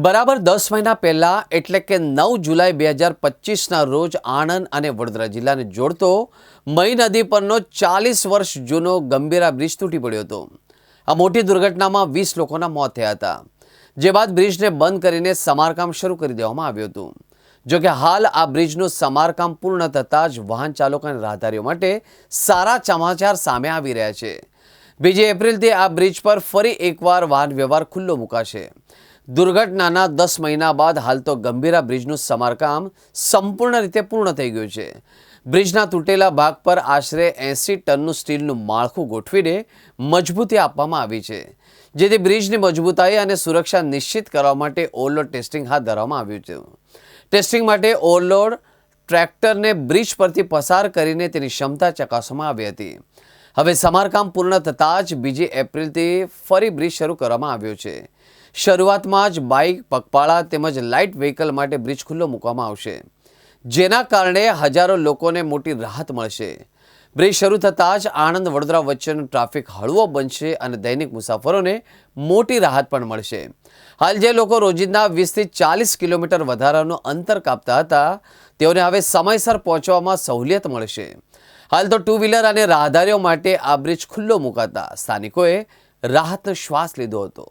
બરાબર 10 મહિના પહેલાં એટલે કે 9 જુલાઈ 2025ના રોજ આણંદ અને વડોદરા જિલ્લાને જોડતો મહી નદી પરનો 40 વર્ષ જૂનો ગંભીરા બ્રિજ તૂટી પડ્યો હતો। આ મોટી દુર્ઘટનામાં 20 લોકોના મોત થયા હતા, જે બાદ બ્રિજને બંધ કરીને સમારકામ શરૂ કરી દેવામાં આવ્યું હતું। જો કે હાલ આ બ્રિજનું સમારકામ પૂર્ણ થતાં જ વાહન ચાલકો અને રાહદારીઓ માટે સારા સમાચાર સામે આવી રહ્યા છે। 2 એપ્રિલથી આ બ્રિજ પર ફરી એકવાર વાહન વ્યવહાર ખુલ્લો મુકાશે। દુર્ઘટનાના 10 મહિના બાદ હાલ તો ગંભીરા બ્રિજનું સમારકામ સંપૂર્ણ રીતે પૂર્ણ થઈ ગયું છે। બ્રિજના તૂટેલા ભાગ પર આશરે 80 ટનનું સ્ટીલનું માળખું ગોઠવીને મજબૂતી આપવામાં આવી છે, જેથી બ્રિજની મજબૂતાઈ અને સુરક્ષા નિશ્ચિત કરવા માટે ઓવરલોડ ટેસ્ટિંગ હાથ ધરવામાં આવ્યું છે। ટેસ્ટિંગ માટે ઓવરલોડ ટ્રેક્ટરને બ્રિજ પરથી પસાર કરીને તેની ક્ષમતા ચકાસવામાં આવી હતી। હવે સમારકામ પૂર્ણ થતાં જ 2 એપ્રિલથી ફરી બ્રિજ શરૂ કરવામાં આવ્યો છે। શરૂઆતમાં જ બાઇક, પગપાળા તેમજ લાઇટ વ્હીકલ માટે બ્રિજ ખુલ્લો મૂકવામાં આવશે, જેના કારણે હજારો લોકોને મોટી રાહત મળશે। બ્રિજ શરૂ થતાં જ આણંદ વડોદરા વચ્ચેનો ટ્રાફિક હળવો બનશે અને દૈનિક મુસાફરોને મોટી રાહત પણ મળશે। હાલ જે લોકો રોજિંદા 20થી 40 કિલોમીટર વધારાનું અંતર કાપતા હતા, તેઓને હવે સમયસર પહોંચવામાં સહુલિયત મળશે। હાલ તો ટુ વ્હીલર અને રાહદારીઓ માટે આ બ્રિજ ખુલ્લો મુકાતા સ્થાનિકોએ રાહતનો શ્વાસ લીધો હતો।